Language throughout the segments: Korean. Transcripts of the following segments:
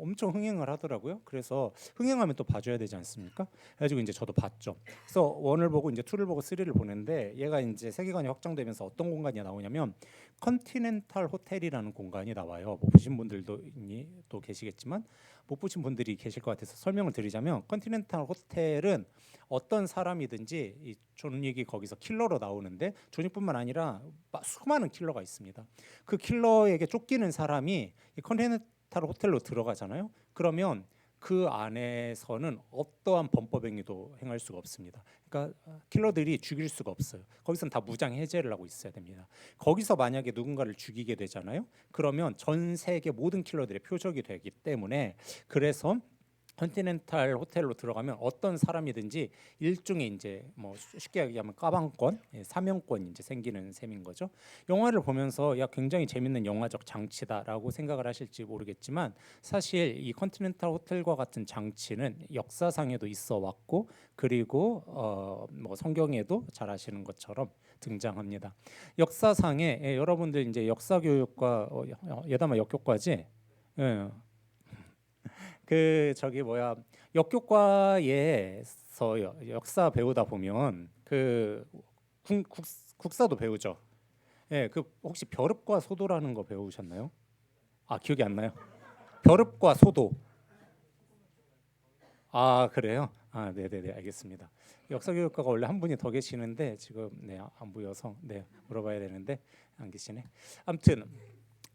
엄청 흥행을 하더라고요. 그래서 흥행하면 또 봐줘야 되지 않습니까? 그래가지고 이제 저도 봤죠. 그래서 원을 보고 이제 투를 보고 쓰리를 보는데 얘가 이제 세계관이 확장되면서 어떤 공간이 나오냐면 컨티넨탈 호텔이라는 공간이 나와요. 뭐 보신 분들도 또 계시겠지만 못 보신 분들이 계실 것 같아서 설명을 드리자면 컨티넨탈 호텔은 어떤 사람이든지 이 존 윅이 거기서 킬러로 나오는데 존 윅뿐만 아니라 수많은 킬러가 있습니다. 그 킬러에게 쫓기는 사람이 이 컨티넨탈 호텔로 들어가잖아요. 그러면 그 안에서는 어떠한 범법 행위도 행할 수가 없습니다. 그러니까 킬러들이 죽일 수가 없어요. 거기서는 다 무장 해제를 하고 있어야 됩니다. 거기서 만약에 누군가를 죽이게 되잖아요. 그러면 전 세계 모든 킬러들의 표적이 되기 때문에 그래서 컨티넨탈 호텔로 들어가면 어떤 사람이든지 일종의 이제 뭐 쉽게 얘기하면 까방권, 사명권이 이제 생기는 셈인 거죠. 영화를 보면서 야 굉장히 재밌는 영화적 장치다라고 생각을 하실지 모르겠지만 사실 이 컨티넨탈 호텔과 같은 장치는 역사상에도 있어 왔고 그리고 뭐 성경에도 잘 아시는 것처럼 등장합니다. 역사상에 여러분들 이제 역사 교육과 예담아 역교과지? 예. 그 저기 뭐야 역교과에서 역사 배우다 보면 그 국사도 배우죠. 예, 그 혹시 벼릅과 소도라는 거 배우셨나요? 아 기억이 안 나요? 벼릅과 소도. 아 그래요? 아 네네네 알겠습니다. 역사교육과가 원래 한 분이 더 계시는데 지금 안 보여서 물어봐야 되는데 안 계시네. 아무튼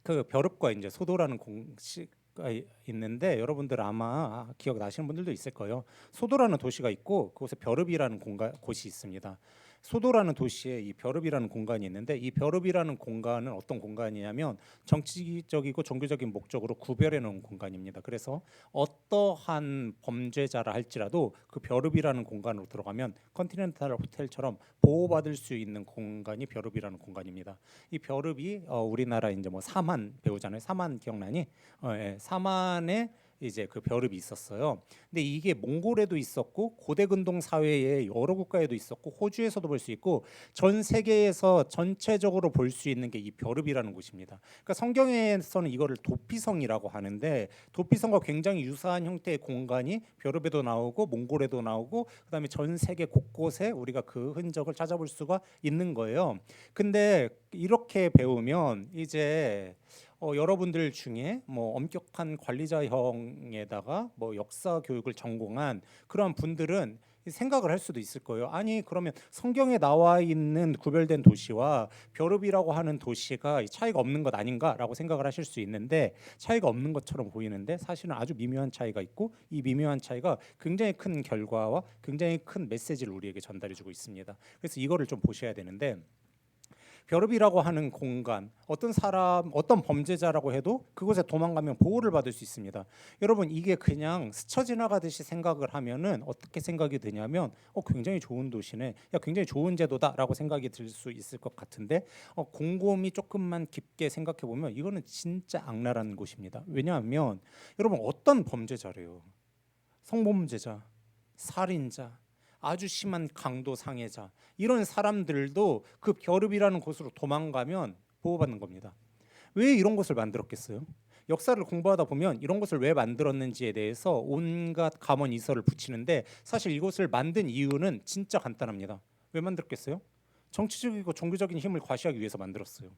그 벼릅과 이제 소도라는 공시가 있는데 여러분들 아마 기억 나시는 분들도 있을 거예요. 소도라는 도시가 있고 그곳에 벼릅이라는 곳이 있습니다. 소도라는 도시에 이 벼릅이라는 공간이 있는데 이 벼릅이라는 공간은 어떤 공간이냐면 정치적이고 종교적인 목적으로 구별해 놓은 공간입니다. 그래서 어떠한 범죄자라 할지라도 그 벼릅이라는 공간으로 들어가면 컨티넨탈 호텔처럼 보호받을 수 있는 공간이 벼릅이라는 공간입니다. 이 벼릅이 우리나라 이제 뭐 사만 배우잖아요. 사만 기억나니? 예, 사만에 이제 그 벼릅이 있었어요. 근데 이게 몽골에도 있었고 고대 근동 사회의 여러 국가에도 있었고 호주에서도 볼 수 있고 전 세계에서 전체적으로 볼 수 있는 게 이 벼릅이라는 곳입니다. 그러니까 성경에서는 이거를 도피성이라고 하는데 도피성과 굉장히 유사한 형태의 공간이 벼릅에도 나오고 몽골에도 나오고 그다음에 전 세계 곳곳에 우리가 그 흔적을 찾아볼 수가 있는 거예요. 근데 이렇게 배우면 이제 여러분들 중에 뭐 엄격한 관리자형에다가 뭐 역사 교육을 전공한 그런 분들은 생각을 할 수도 있을 거예요. 아니 그러면 성경에 나와 있는 구별된 도시와 벼릅이라고 하는 도시가 차이가 없는 것 아닌가라고 생각을 하실 수 있는데 차이가 없는 것처럼 보이는데 사실은 아주 미묘한 차이가 있고 이 미묘한 차이가 굉장히 큰 결과와 굉장히 큰 메시지를 우리에게 전달해주고 있습니다. 그래서 이거를 좀 보셔야 되는데 벼릅이라고 하는 공간 어떤 사람 어떤 범죄자라고 해도 그곳에 도망가면 보호를 받을 수 있습니다. 여러분 이게 그냥 스쳐 지나가듯이 생각을 하면은 어떻게 생각이 드냐면 굉장히 좋은 도시네 야 굉장히 좋은 제도다라고 생각이 들 수 있을 것 같은데 곰곰이 조금만 깊게 생각해 보면 이거는 진짜 악랄한 곳입니다. 왜냐하면 여러분 어떤 범죄자래요? 성범죄자, 살인자, 아주 심한 강도 상해자 이런 사람들도 그 벼릅이라는 곳으로 도망가면 보호받는 겁니다. 왜 이런 곳을 만들었겠어요? 역사를 공부하다 보면 이런 곳을 왜 만들었는지에 대해서 온갖 가문이설을 붙이는데 사실 이곳을 만든 이유는 진짜 간단합니다. 왜 만들었겠어요? 정치적이고 종교적인 힘을 과시하기 위해서 만들었어요.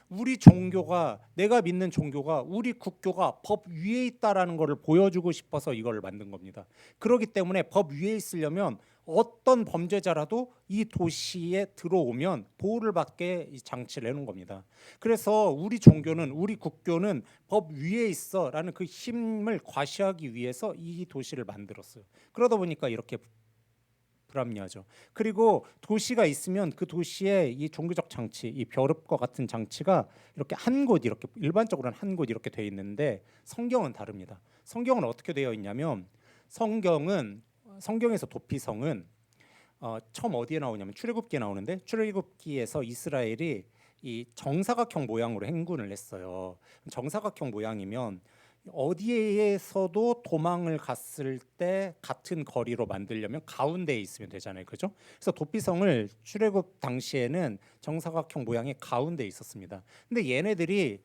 우리 종교가 내가 믿는 종교가 우리 국교가 법 위에 있다라는 것을 보여주고 싶어서 이걸 만든 겁니다. 그렇기 때문에 법 위에 있으려면 어떤 범죄자라도 이 도시에 들어오면 보호를 받게 이 장치를 해놓은 겁니다. 그래서 우리 종교는 우리 국교는 법 위에 있어라는 그 힘을 과시하기 위해서 이 도시를 만들었어요. 그러다 보니까 이렇게 불합리하죠. 그리고 도시가 있으면 그 도시에 이 종교적 장치, 이 벼릅과 같은 장치가 이렇게 한 곳 이렇게 일반적으로는 한 곳 이렇게 돼 있는데 성경은 다릅니다. 성경은 어떻게 되어 있냐면 성경에서 도피성은 처음 어디에 나오냐면 출애굽기에 나오는데 출애굽기에서 이스라엘이 이 정사각형 모양으로 행군을 했어요. 정사각형 모양이면 어디에서도 도망을 갔을 때 같은 거리로 만들려면 가운데에 있으면 되잖아요. 그죠? 그래서 도피성을 출애굽 당시에는 정사각형 모양의 가운데에 있었습니다. 근데 얘네들이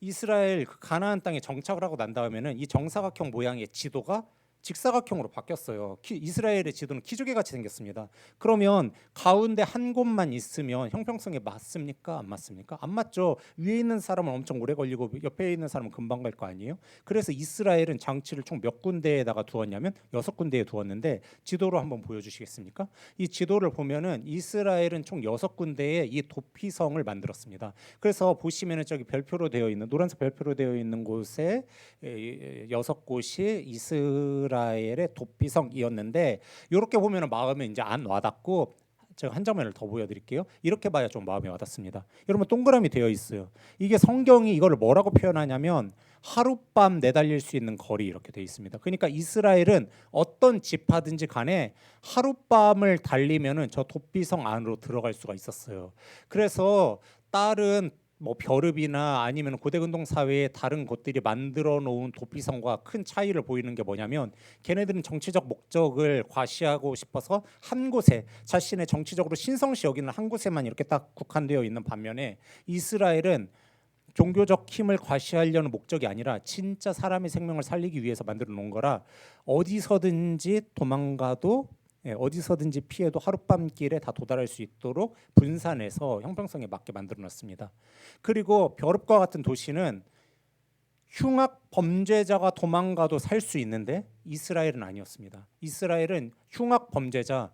이스라엘 그 가나안 땅에 정착을 하고 난 다음에는 이 정사각형 모양의 지도가 직사각형으로 바뀌었어요. 이스라엘의 지도는 키조개 같이 생겼습니다. 그러면 가운데 한 곳만 있으면 형평성에 맞습니까? 안 맞습니까? 안 맞죠. 위에 있는 사람은 엄청 오래 걸리고 옆에 있는 사람은 금방 갈 거 아니에요. 그래서 이스라엘은 장치를 총 몇 군데에다가 두었냐면 6군데에 두었는데 지도로 한번 보여주시겠습니까? 이 지도를 보면은 이스라엘은 총 6군데에 이 도피성을 만들었습니다. 그래서 보시면은 저기 별표로 되어 있는 노란색 별표로 되어 있는 곳에 6곳이 이스라엘의 도피성이었는데 이렇게 보면은 마음에 이제 안 와닿고 제가 한 장면을 더 보여드릴게요. 이렇게 봐야 좀 마음에 와닿습니다. 여러분 동그라미 되어 있어요. 이게 성경이 이거를 뭐라고 표현하냐면 하룻밤 내달릴 수 있는 거리 이렇게 되어 있습니다. 그러니까 이스라엘은 어떤 지파든지 간에 하룻밤을 달리면은 저 도피성 안으로 들어갈 수가 있었어요. 그래서 다른 뭐 벼릅이나 아니면 고대근동 사회의 다른 곳들이 만들어 놓은 도피성과 큰 차이를 보이는 게 뭐냐면 걔네들은 정치적 목적을 과시하고 싶어서 한 곳에 자신의 정치적으로 신성시 여기는 한 곳에만 이렇게 딱 국한되어 있는 반면에 이스라엘은 종교적 힘을 과시하려는 목적이 아니라 진짜 사람의 생명을 살리기 위해서 만들어 놓은 거라 어디서든지 도망가도 어디서든지 피해도 하룻밤길에 다 도달할 수 있도록 분산해서 형평성에 맞게 만들어 놨습니다. 그리고 벼룩과 같은 도시는 흉악 범죄자가 도망가도 살 수 있는데 이스라엘은 아니었습니다. 이스라엘은 흉악 범죄자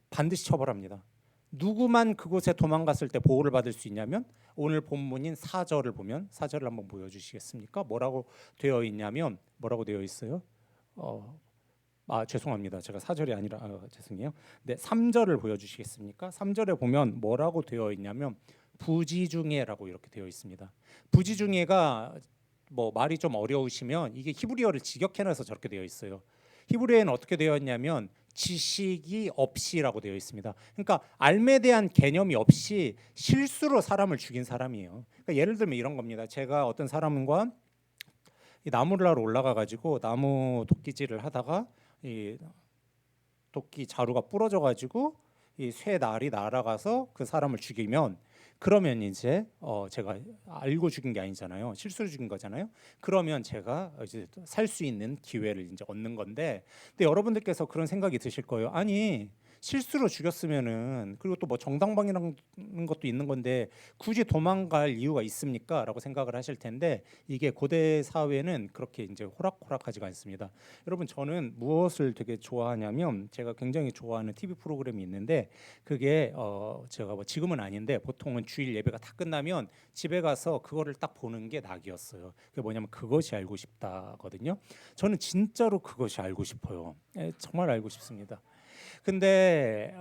반드시 처벌합니다. 누구만 그곳에 도망갔을 때 보호를 받을 수 있냐면 오늘 본문인 4절을 보면 4절을 한번 보여주시겠습니까? 뭐라고 되어 있냐면 뭐라고 되어 있어요? 죄송합니다. 제가 4절이 아니라 죄송해요. 네, 3절을 보여주시겠습니까? 3절에 보면 뭐라고 되어 있냐면 부지중해라고 이렇게 되어 있습니다. 부지중해가 뭐 말이 좀 어려우시면 이게 히브리어를 직역해놔서 저렇게 되어 있어요. 히브리어에는 어떻게 되어 있냐면 지식이 없이라고 되어 있습니다. 그러니까 알에 대한 개념이 없이 실수로 사람을 죽인 사람이에요. 그러니까 예를 들면 이런 겁니다. 제가 어떤 사람과 이 나무를 하러 올라가 가지고 나무 도끼질을 하다가 이 도끼 자루가 부러져 가지고 이 쇠 날이 날아가서 그 사람을 죽이면 그러면 이제 제가 알고 죽인 게 아니잖아요. 실수로 죽인 거잖아요. 그러면 제가 이제 살 수 있는 기회를 이제 얻는 건데, 근데 여러분들께서 그런 생각이 드실 거예요. 아니 실수로 죽였으면은 그리고 또 뭐 정당방위라는 것도 있는 건데 굳이 도망갈 이유가 있습니까?라고 생각을 하실 텐데 이게 고대 사회는 그렇게 이제 호락호락하지가 않습니다. 여러분 저는 무엇을 되게 좋아하냐면 제가 굉장히 좋아하는 TV 프로그램이 있는데 그게 제가 뭐 지금은 아닌데 보통은 주일 예배가 다 끝나면 집에 가서 그거를 딱 보는 게 낙이었어요. 그게 뭐냐면 그것이 알고 싶다거든요. 저는 진짜로 그것이 알고 싶어요. 정말 알고 싶습니다. 근데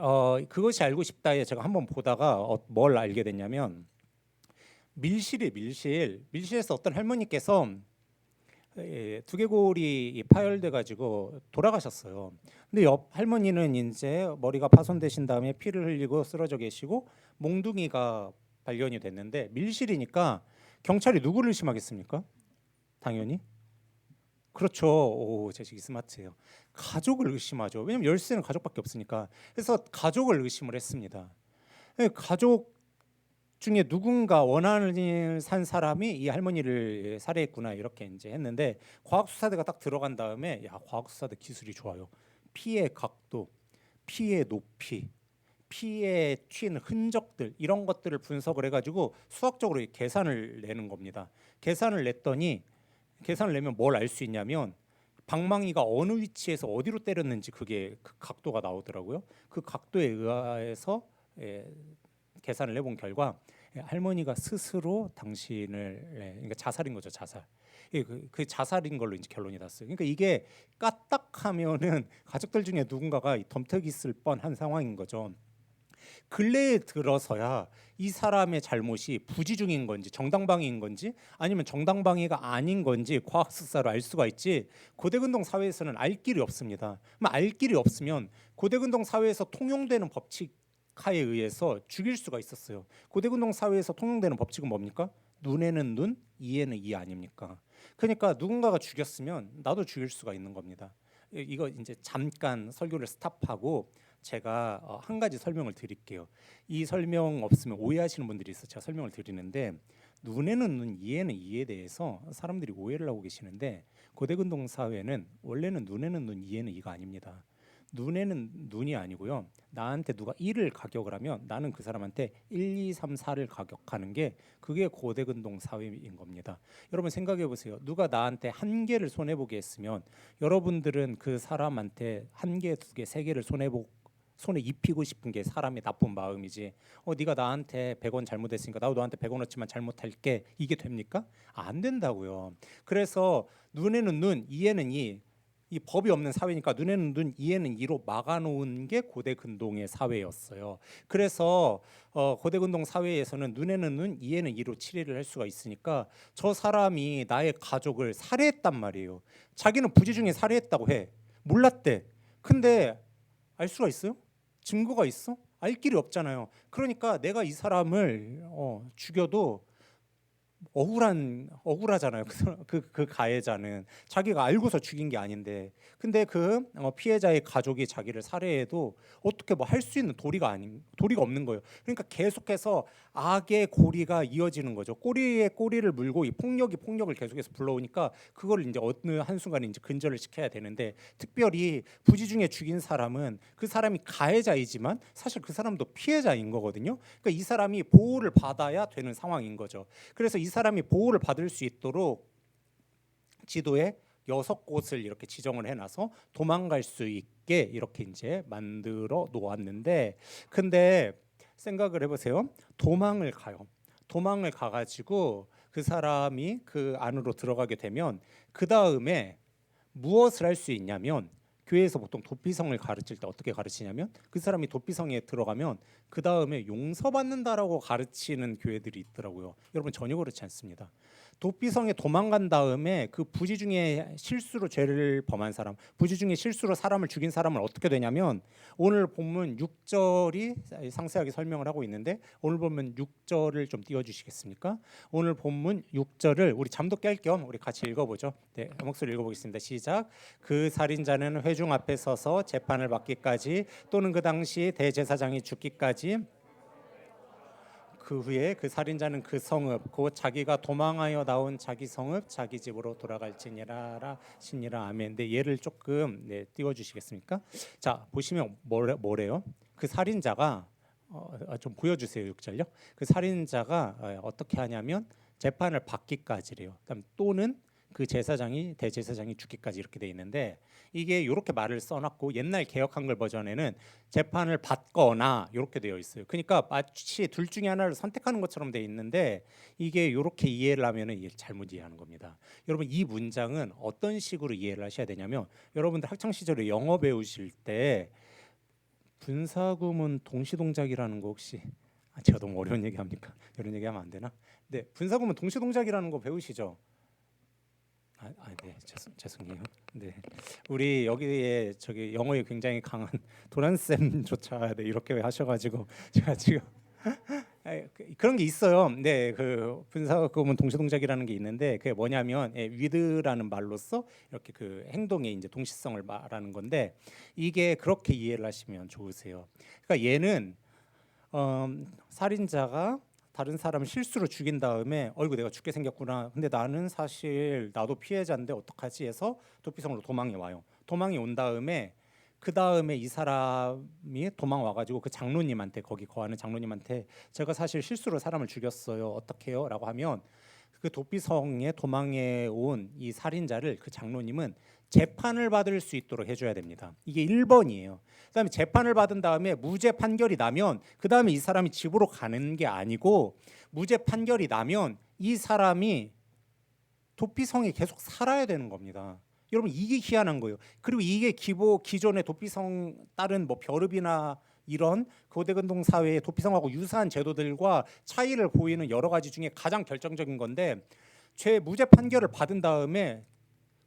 그것이 알고 싶다에 제가 한번 보다가 뭘 알게 됐냐면 밀실에서 어떤 할머니께서 두개골이 파열돼 가지고 돌아가셨어요. 근데 옆 할머니는 이제 머리가 파손되신 다음에 피를 흘리고 쓰러져 계시고 몽둥이가 발견이 됐는데 밀실이니까 경찰이 누구를 의심하겠습니까? 당연히 그렇죠. 오, 재식이 스마트해요. 가족을 의심하죠. 왜냐면 열쇠는 가족밖에 없으니까. 그래서 가족을 의심을 했습니다. 가족 중에 누군가 원한을 산 사람이 이 할머니를 살해했구나 이렇게 이제 했는데 과학수사대가 딱 들어간 다음에 야 과학수사대 기술이 좋아요. 피의 각도, 피의 높이, 피에 튄 흔적들 이런 것들을 분석을 해가지고 수학적으로 계산을 내는 겁니다. 계산을 내면 뭘 알 수 있냐면 방망이가 어느 위치에서 어디로 때렸는지 그게 그 각도가 나오더라고요. 그 각도에 의해서 계산을 해본 결과 할머니가 스스로 당신을 그러니까 자살인 거죠, 자살. 그 자살인 걸로 이제 결론이 났어요. 그러니까 이게 까딱하면은 가족들 중에 누군가가 덤터기 있을 뻔한 상황인 거죠. 근래에 들어서야 이 사람의 잘못이 부지중인 건지 정당방위인 건지 아니면 정당방위가 아닌 건지 과학수사로 알 수가 있지 고대근동 사회에서는 알 길이 없습니다. 알 길이 없으면 고대근동 사회에서 통용되는 법칙 하에 의해서 죽일 수가 있었어요. 고대근동 사회에서 통용되는 법칙은 뭡니까? 눈에는 눈, 이에는 이 아닙니까? 그러니까 누군가가 죽였으면 나도 죽일 수가 있는 겁니다. 이거 이제 잠깐 설교를 스탑하고 제가 한 가지 설명을 드릴게요. 이 설명 없으면 오해하시는 분들이 있어서 제가 설명을 드리는데 눈에는 눈, 이에는 이에 대해서 사람들이 오해를 하고 계시는데 고대근동 사회는 원래는 눈에는 눈, 이에는 이가 아닙니다. 눈에는 눈이 아니고요. 나한테 누가 1을 가격을 하면 나는 그 사람한테 1, 2, 3, 4를 가격하는 게 그게 고대근동 사회인 겁니다. 여러분 생각해 보세요. 누가 나한테 한 개를 손해 보게 했으면 여러분들은 그 사람한테 한 개, 두 개, 세 개를 손에 입히고 싶은 게 사람의 나쁜 마음이지. 네가 나한테 100원 잘못했으니까 나도 너한테 100원어치만 잘못할게. 이게 됩니까? 안 된다고요. 그래서 눈에는 눈, 이에는 이 법이 없는 사회니까 눈에는 눈, 이에는 이로 막아놓은 게 고대근동의 사회였어요. 그래서 고대근동 사회에서는 눈에는 눈, 이에는 이로 치리를 할 수가 있으니까 저 사람이 나의 가족을 살해했단 말이에요. 자기는 부지 중에 살해했다고 해. 몰랐대. 근데 알 수가 있어요? 증거가 있어? 알 길이 없잖아요. 그러니까 내가 이 사람을 죽여도 억울하잖아요. 그 가해자는 자기가 알고서 죽인 게 아닌데, 근데 그 피해자의 가족이 자기를 살해해도 어떻게 뭐 할 수 있는 도리가 없는 거예요. 그러니까 계속해서 악의 고리가 이어지는 거죠. 꼬리에 꼬리를 물고 이 폭력을 계속해서 불러오니까 그걸 이제 어느 한 순간에 이제 근절을 시켜야 되는데, 특별히 부지 중에 죽인 사람은 그 사람이 가해자이지만 사실 그 사람도 피해자인 거거든요. 그러니까 이 사람이 보호를 받아야 되는 상황인 거죠. 그래서 이 사람이 보호를 받을 수 있도록 지도에 6곳을 이렇게 지정을 해놔서 도망갈 수 있게 이렇게 이제 만들어 놓았는데, 근데 생각을 해보세요. 도망을 가가지고 그 사람이 그 안으로 들어가게 되면 그 다음에 무엇을 할 수 있냐면, 교회에서 보통 도피성을 가르칠 때 어떻게 가르치냐면 그 사람이 도피성에 들어가면 그 다음에 용서받는다라고 가르치는 교회들이 있더라고요. 여러분 전혀 그렇지 않습니다. 도피성에 도망간 다음에 그 부지 중에 실수로 죄를 범한 사람, 부지 중에 실수로 사람을 죽인 사람은 어떻게 되냐면, 오늘 본문 6절이 상세하게 설명을 하고 있는데 오늘 본문 6절을 좀 띄워주시겠습니까? 오늘 본문 6절을 우리 잠도 깰 겸 우리 같이 읽어보죠. 네, 목소리 읽어보겠습니다. 시작. 그 살인자는 회중 앞에 서서 재판을 받기까지 또는 그 당시 대제사장이 죽기까지, 그 후에 그 살인자는 그 성읍 곧 자기가 도망하여 나온 자기 성읍 자기 집으로 돌아갈지니라 시니라. 아멘. 네, 얘를 조금 띄워주시겠습니까? 자, 보시면 뭐래요? 그 살인자가 좀 보여주세요. 6절요. 그 살인자가 어떻게 하냐면 재판을 받기까지래요. 그다음 또는 그 대제사장이 죽기까지 이렇게 돼 있는데, 이게 이렇게 말을 써놨고 옛날 개역 한글 버전에는 재판을 받거나 이렇게 되어 있어요. 그러니까 마치 둘 중에 하나를 선택하는 것처럼 돼 있는데, 이게 이렇게 이해를 하면은 이게 잘못 이해하는 겁니다. 여러분 이 문장은 어떤 식으로 이해를 하셔야 되냐면, 여러분들 학창 시절에 영어 배우실 때 분사구문 동시동작이라는 거 혹시 제가 너무 어려운 얘기합니까? 이런 얘기하면 안 되나? 네, 분사구문 동시동작이라는 거 배우시죠? 네, 죄송해요. 네, 우리 여기에 저기 영어에 굉장히 강한 도란 쌤조차 이렇게 하셔가지고 제가 지금 그런 게 있어요. 네, 그 분사구문 동시동작이라는 게 있는데 그게 뭐냐면 with라는 말로써 이렇게 그 행동의 이제 동시성을 말하는 건데, 이게 그렇게 이해를 하시면 좋으세요. 그러니까 얘는 살인자가 다른 사람을 실수로 죽인 다음에 어이구 내가 죽게 생겼구나. 근데 나는 사실 나도 피해자인데 어떡하지 해서 도피성으로 도망이 와요. 도망이 온 다음에 그 다음에 이 사람이 도망 와가지고 그 장로님한테, 거기 거하는 장로님한테 제가 사실 실수로 사람을 죽였어요. 어떡해요? 라고 하면 그 도피성에 도망해 온 이 살인자를 그 장로님은 재판을 받을 수 있도록 해줘야 됩니다. 이게 1번이에요. 그다음에 재판을 받은 다음에 무죄 판결이 나면 그 다음에 이 사람이 집으로 가는 게 아니고, 무죄 판결이 나면 이 사람이 도피성에 계속 살아야 되는 겁니다. 여러분 이게 희한한 거예요. 그리고 이게 기존의 도피성 다른 뭐 벼릅이나 이런 고대근동 사회의 도피성하고 유사한 제도들과 차이를 보이는 여러 가지 중에 가장 결정적인 건데, 무죄 판결을 받은 다음에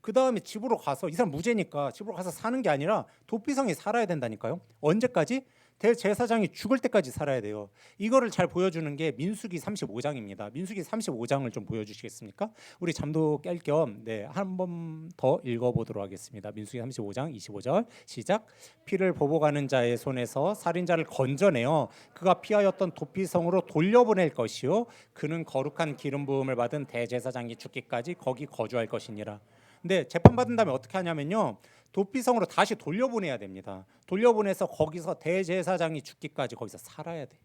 그 다음에 집으로 가서, 이 사람 무죄니까 집으로 가서 사는 게 아니라 도피성에 살아야 된다니까요. 언제까지? 대제사장이 죽을 때까지 살아야 돼요. 이거를 잘 보여주는 게 민수기 35장입니다. 민수기 35장을 좀 보여주시겠습니까? 우리 잠도 깰 겸 한 번 더 읽어보도록 하겠습니다. 민수기 35장 25절 시작. 피를 보복하는 자의 손에서 살인자를 건져내어 그가 피하였던 도피성으로 돌려보낼 것이요 그는 거룩한 기름 부음을 받은 대제사장이 죽기까지 거기 거주할 것이니라. 근데 재판받은 다음에 어떻게 하냐면요, 도피성으로 다시 돌려보내야 됩니다. 돌려보내서 거기서 대제사장이 죽기까지 거기서 살아야 돼요.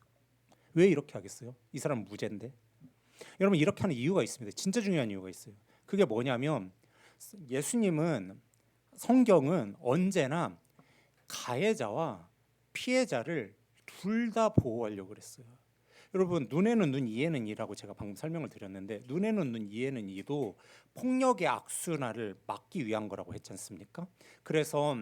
왜 이렇게 하겠어요? 이 사람은 무죄인데. 여러분, 이렇게 하는 이유가 있습니다. 진짜 중요한 이유가 있어요. 그게 뭐냐면 예수님은, 성경은 언제나 가해자와 피해자를 둘 다 보호하려고 그랬어요. 여러분, 눈에는 눈, 이에는 이라고 제가 방금 설명을 드렸는데, 눈에는 눈, 이에는 이도 폭력의 악순환을 막기 위한 거라고 했지 않습니까? 그래서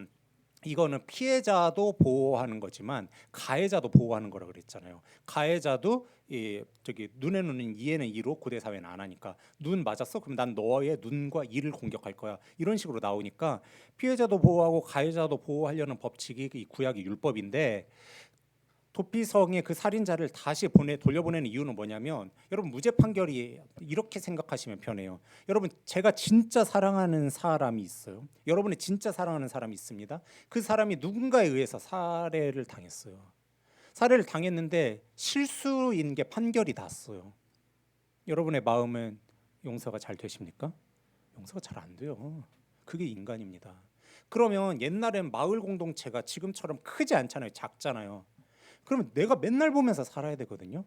이거는 피해자도 보호하는 거지만 가해자도 보호하는 거라고 그랬잖아요. 가해자도 눈에는 눈, 이에는 이로 고대 사회는 안 하니까, 눈 맞았어? 그럼 난 너의 눈과 이를 공격할 거야. 이런 식으로 나오니까 피해자도 보호하고 가해자도 보호하려는 법칙이 이 구약의 율법인데, 도피성의 그 살인자를 다시 돌려보내는 이유는 뭐냐면, 여러분, 무죄 판결이 이렇게 생각하시면 편해요. 여러분, 제가 진짜 사랑하는 사람이 있어요. 여러분이 진짜 사랑하는 사람이 있습니다. 그 사람이 누군가에 의해서 살해를 당했어요. 살해를 당했는데 실수인 게 판결이 났어요. 여러분의 마음은 용서가 잘 되십니까? 용서가 잘 안 돼요. 그게 인간입니다. 그러면 옛날엔 마을 공동체가 지금처럼 크지 않잖아요. 작잖아요. 그러면 내가 맨날 보면서 살아야 되거든요.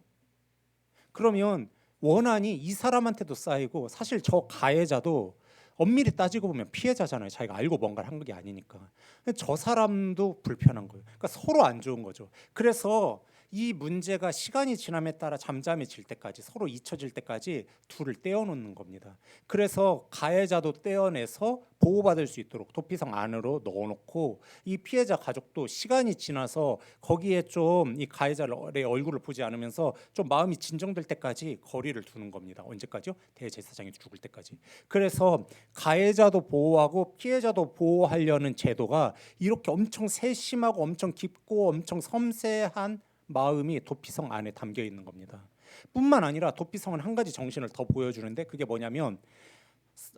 그러면 원한이 이 사람한테도 쌓이고, 사실 저 가해자도 엄밀히 따지고 보면 피해자잖아요. 자기가 알고 뭔가를 한 게 아니니까. 저 사람도 불편한 거예요. 그러니까 서로 안 좋은 거죠. 그래서 이 문제가 시간이 지남에 따라 잠잠해질 때까지, 서로 잊혀질 때까지 둘을 떼어놓는 겁니다. 그래서 가해자도 떼어내서 보호받을 수 있도록 도피성 안으로 넣어놓고, 이 피해자 가족도 시간이 지나서 거기에 좀 이 가해자의 얼굴을 보지 않으면서 좀 마음이 진정될 때까지 거리를 두는 겁니다. 언제까지요? 대제사장이 죽을 때까지. 그래서 가해자도 보호하고 피해자도 보호하려는 제도가 이렇게 엄청 세심하고 엄청 깊고 엄청 섬세한 마음이 도피성 안에 담겨 있는 겁니다. 뿐만 아니라 도피성은 한 가지 정신을 더 보여주는데, 그게 뭐냐면,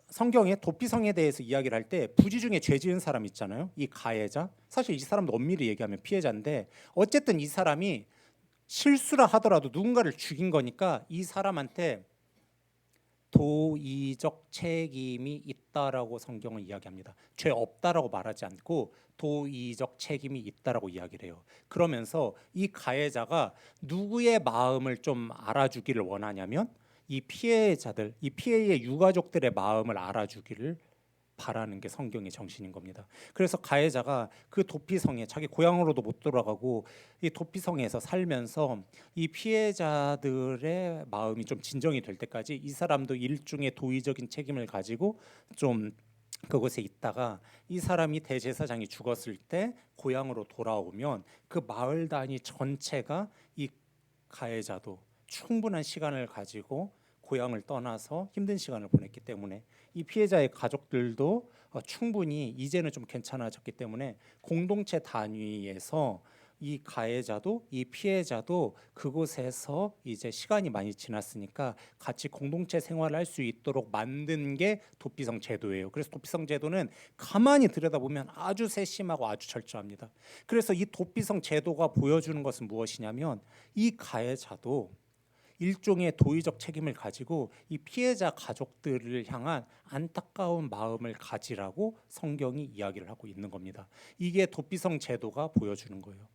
성경에 도피성에 대해서 이야기를 할 때 부지 중에 죄 지은 사람 있잖아요. 이 가해자, 사실 이 사람도 엄밀히 얘기하면 피해자인데, 어쨌든 이 사람이 실수라 하더라도 누군가를 죽인 거니까 이 사람한테 도의적 책임이 있다라고 성경은 이야기합니다. 죄 없다라고 말하지 않고 도의적 책임이 있다라고 이야기를 해요. 그러면서 이 가해자가 누구의 마음을 좀 알아주기를 원하냐면, 이 피해자들, 이 피해의 유가족들의 마음을 알아주기를 바라는 게 성경의 정신인 겁니다. 그래서 가해자가 그 도피성에, 자기 고향으로도 못 돌아가고 이 도피성에서 살면서 이 피해자들의 마음이 좀 진정이 될 때까지 이 사람도 일종의 도의적인 책임을 가지고 좀 그곳에 있다가, 이 사람이 대제사장이 죽었을 때 고향으로 돌아오면 그 마을 단위 전체가 이 가해자도 충분한 시간을 가지고 고향을 떠나서 힘든 시간을 보냈기 때문에, 이 피해자의 가족들도 충분히 이제는 좀 괜찮아졌기 때문에 공동체 단위에서 이 가해자도 이 피해자도 그곳에서 이제 시간이 많이 지났으니까 같이 공동체 생활을 할 수 있도록 만든 게 도피성 제도예요. 그래서 도피성 제도는 가만히 들여다보면 아주 세심하고 아주 철저합니다. 그래서 이 도피성 제도가 보여주는 것은 무엇이냐면, 이 가해자도 일종의 도의적 책임을 가지고 이 피해자 가족들을 향한 안타까운 마음을 가지라고 성경이 이야기를 하고 있는 겁니다. 이게 도피성 제도가 보여주는 거예요.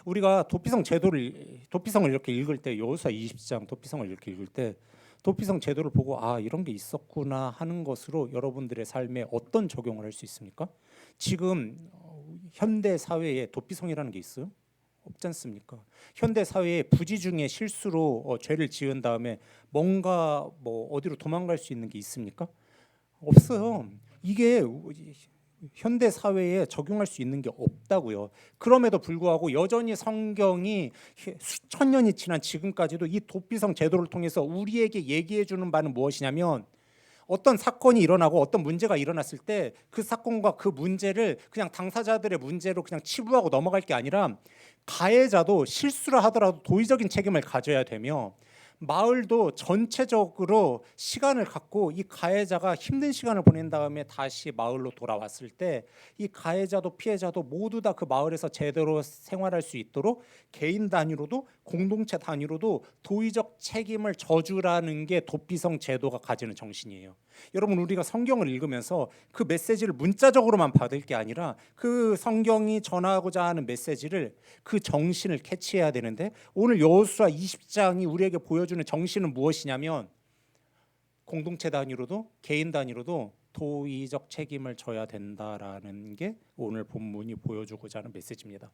우리가 도피성을 이렇게 읽을 때, 여호수아 20장 도피성을 이렇게 읽을 때 도피성 제도를 보고 이런 게 있었구나 하는 것으로 여러분들의 삶에 어떤 적용을 할 수 있습니까? 지금 현대 사회에 도피성이라는 게 있어요? 없지 않습니까? 현대 사회에 부지 중에 실수로 죄를 지은 다음에 뭔가 어디로 도망갈 수 있는 게 있습니까? 없어요. 이게 현대 사회에 적용할 수 있는 게 없다고요. 그럼에도 불구하고 여전히 성경이 수천 년이 지난 지금까지도 이 도피성 제도를 통해서 우리에게 얘기해 주는 바는 무엇이냐면, 어떤 사건이 일어나고 어떤 문제가 일어났을 때 그 사건과 그 문제를 그냥 당사자들의 문제로 그냥 치부하고 넘어갈 게 아니라 가해자도 실수를 하더라도 도의적인 책임을 가져야 되며 마을도 전체적으로 시간을 갖고 이 가해자가 힘든 시간을 보낸 다음에 다시 마을로 돌아왔을 때 이 가해자도 피해자도 모두 다 그 마을에서 제대로 생활할 수 있도록 개인 단위로도 공동체 단위로도 도의적 책임을 져주라는 게 도피성 제도가 가지는 정신이에요. 여러분, 우리가 성경을 읽으면서 그 메시지를 문자적으로만 받을 게 아니라 그 성경이 전하고자 하는 메시지를, 그 정신을 캐치해야 되는데, 오늘 여호수아 20장이 우리에게 보여주는 정신은 무엇이냐면 공동체 단위로도 개인 단위로도 도의적 책임을 져야 된다라는 게 오늘 본문이 보여주고자 하는 메시지입니다.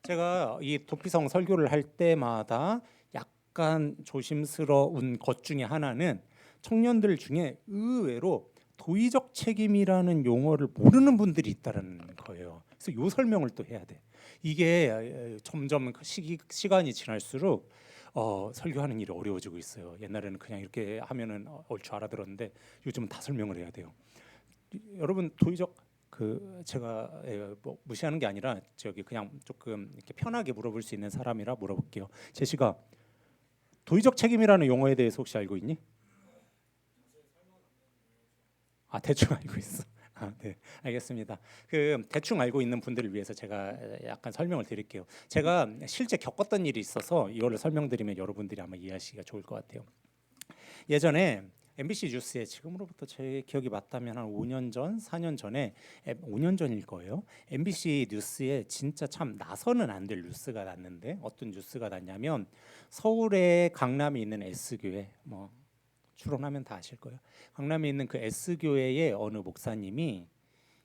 제가 이 도피성 설교를 할 때마다 약간 조심스러운 것 중에 하나는 청년들 중에 의외로 도의적 책임이라는 용어를 모르는 분들이 있다는 거예요. 그래서 요 설명을 또 해야 돼. 이게 점점 시간이 지날수록 설교하는 일이 어려워지고 있어요. 옛날에는 그냥 이렇게 하면은 얼추 알아들었는데 요즘은 다 설명을 해야 돼요. 여러분, 도의적 제가 뭐 무시하는 게 아니라 저기 그냥 조금 이렇게 편하게 물어볼 수 있는 사람이라 물어볼게요. 제시가 도의적 책임이라는 용어에 대해서 혹시 알고 있니? 아, 대충 알고 있어. 아, 네, 알겠습니다. 대충 알고 있는 분들을 위해서 제가 약간 설명을 드릴게요. 제가 실제 겪었던 일이 있어서 이거를 설명드리면 여러분들이 아마 이해하시기가 좋을 것 같아요. 예전에 MBC 뉴스에, 지금으로부터 제 기억이 맞다면 한 5년 전, 4년 전에, 5년 전일 거예요. MBC 뉴스에 진짜 참 나서는 안 될 뉴스가 났는데, 어떤 뉴스가 났냐면 서울의 강남에 있는 S교회, 뭐 추론하면 다 아실 거예요. 강남에 있는 그 S교회의 어느 목사님이